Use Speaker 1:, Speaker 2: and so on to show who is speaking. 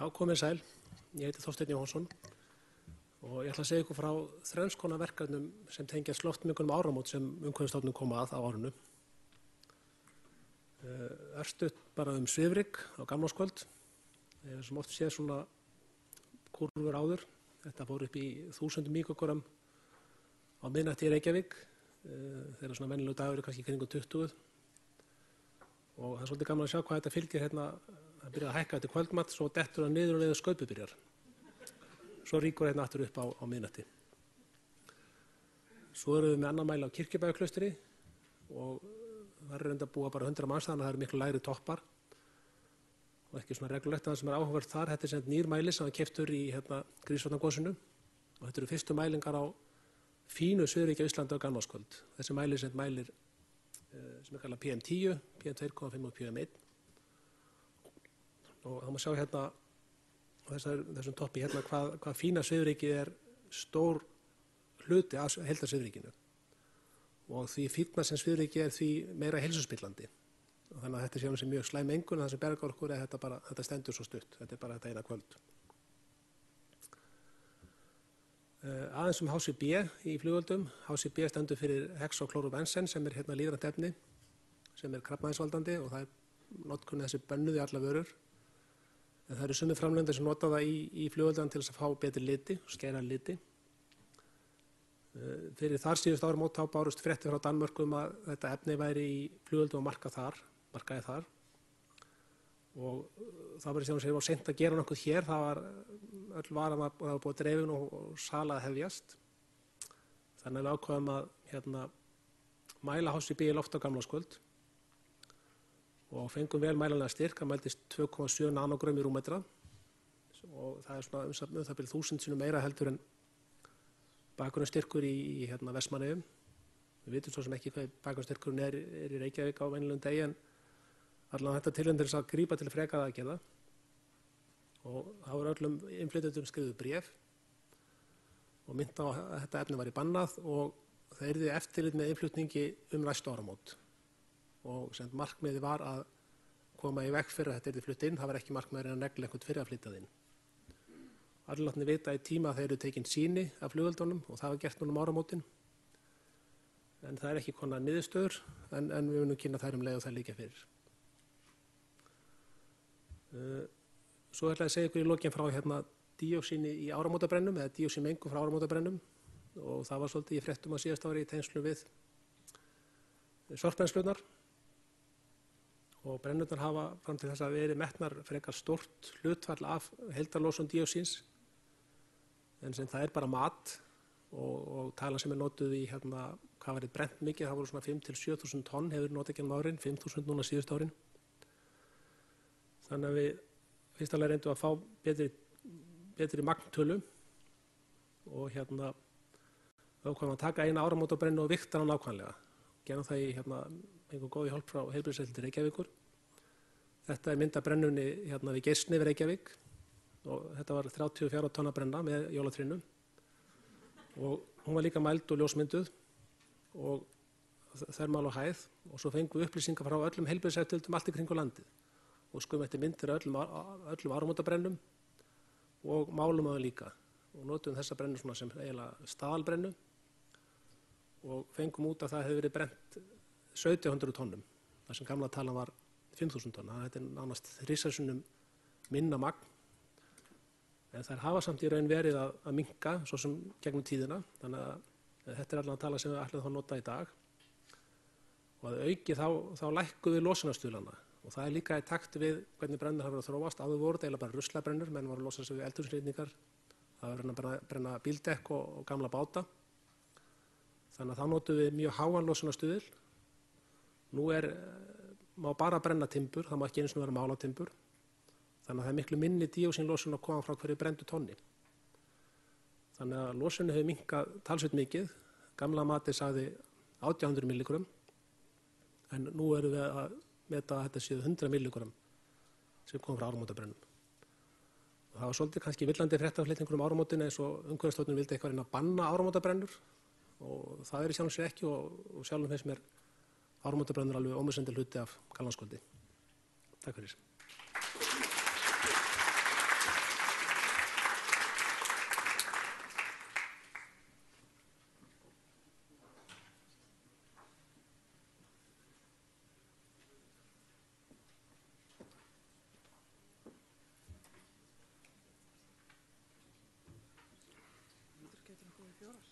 Speaker 1: Já, komið sæl. Ég heiti Þorsteinn Jóhannsson og ég ætla að segja ykkur frá þrenns konar verkefnum sem tengjast loftmengun áramót sem Umhverfisstofnun koma að á árinu. Örstutt bara svifryk á gamlárskvöld. Sem oft séð svona kúrfur áður. Þetta fór upp í 1000 míkrogram á miðnætti í Reykjavík. Þegar svona venjulegu dagur er kannski kringum 20. Og það er svolítið gaman að sjá hvað þetta fylgir hérna. Það byrjaði að hækka eftir kvöldmatt, svo dettur það niður og leiður skaupið byrjar. Svo rýkur hérna aftur upp á miðnætti. Svo erum við með annan mæli á Kirkjubæjarklaustri og það er reynda að búa bara 100 manns, þannig að það eru miklu lægri toppar og ekki svona reglulegt. Það sem er áhugavert þar, þetta er sem nýr mæli sem var keyptur í Grímsvatnagosinu og þetta eru fyrstu mælingar á fínu svifryki á Íslandi á gamlárskvöld. Þessi mæli sem mælir sem er kallað PM10, PM2,5 og PM1. Og það má sjá hérna á þessum toppi hérna hvað fína svifrykið er stór hluti af heildarsvifrykinu. Og því fínna sem svifrykið er því meira heilsuspillandi. Og þannig að þetta sé mjög slæm mengun og það sem bergar okkur er þetta stendur svo stutt. Þetta er bara þetta eina kvöld. Aðeins HCB í flugvöldum. HCB stendur fyrir hexaklóróbensen sem er hérna lífrænt efni sem er krabbameinsvaldandi og það er notkun þessi bönnuð í alla vörur. En það eru sumir framleiðendur sem nota það í flugvöldum til þess að fá betri liti, skæra liti. Fyrir þar síðust áramót þá bárust fréttir frá Danmörku að þetta efni væri í flugvöldum og markaði þar. Og það var sem var seint að gera nokkuð hér, það var öll varan það var búið dreifin og sala að hefjast. Þannig að við ákváðum að mæla HCB í loft á gamlárskvöld og fengum vel mælanlega styrk, það mældist 2,7 nanogrömm í rúmmetra og það er svona það byrð 1000 sinnum meira heldur en bakgrunnsstyrkur í Vestmannaeyjum. Við vitum svo sem ekki hvað bakgrunnsstyrkurinn er í Reykjavík á venjulegum degi en allan þetta tilhönd til þess að grípa til frekara aðgerða og það voru öllum innflytjendum skrifuð bréf og minnt á að þetta efni væri bannað og það yrði eftirlit með innflutningi næstu áramót. Og sem markmiði var að koma í veg fyrir að þetta yrði flutt inn, það var ekki markmiðið að negla einhvern fyrir að flytja það inn. Allir látnir vita í tíma að þeir eru tekin sýni af flugvöldunum og það var gert núna áramótin. En það er ekki konar niðurstöður en við munum kynna þær leið og það liggja fyrir. Svo ætla ég að segja ykkur í lokin frá díoxíni í áramótabrennum eða díoxínmengun frá áramótabrennum og það var svolítið í fréttum á síðasta ári í tengslum við sorpbrennslunar. Og brennurnar hafa fram til þess að verið metnar frekar stórt hlutfall af heildarlosun díoxíns en sem það er bara mat og talan sem er notuð í hvað verið brennt mikið, það voru svona 5.000 til 7.000 tonn hefur notað gennum árin, 5.000 núna síðust árin. Þannig að við fyrst alveg reyndum að fá betri magntölu og þá ákváðum að taka eina áramótabrennu og vigta hana nákvæmlega. Gerum það í einhver góð hjálp frá heilbrigðisdeildinni Reykjavíkur. Þetta er mynd af brennunni við Geirsnið við Reykjavík og þetta var 34 tonna brenna með jólatrénu og hún var líka mæld og ljósmynduð og þvermál og hæð og svo fengum við upplýsingar frá öllum heilbrigðisdeildum allt í kringu landið og skoðum eftir myndir af öllum áramótabrennum og málum á það líka og notum þessa brennu svona sem eiginlega staðalbrennu og fengum út að það hefur verið brennt 1700 tonnum, þar sem gamla talan var 5.000 tonna. Þetta er nánast þrisvarsinnum minna magn, en þær hafa samt í raun verið að minnka, svo sem gegnum tíðina, þannig að þetta er allan tala sem við ætlum að nota í dag. Og að auki þá lækkuðu við losunarstuðlana og það er líka í takt við hvernig brennur hafa verið að þróast. Áður voru þetta eiginlega bara ruslabrennur, menn voru að losa sig við eldhúsrýrningar, það var að brenna bíldekk og gamla báta. Þannig að þá notum við mjög háan losunarstuðul. Nú má bara brenna timbur, það má ekki einu sinni vera mála timbur. Þannig að það er miklu minni díoxínlosun að koma frá hverju brenndu tonni. Þannig að losunin hefur minnkað talsvert mikið. Gamla matið sagði 1800 milligram, en nú erum við að meta að þetta séu 100 milligram sem kom frá áramótabrennum. Það var svolítið kannski villandi fréttaflutningur áramótin eins og Umhverfisstofnun vildi eitthvað reyna að banna áramótabrennur og það er í sjálfum sér ekki og sjálfum finnst mér áramótabrennur alveg ómissandi hluti af gamlárskvöldi. Takk fyrir.
Speaker 2: 34.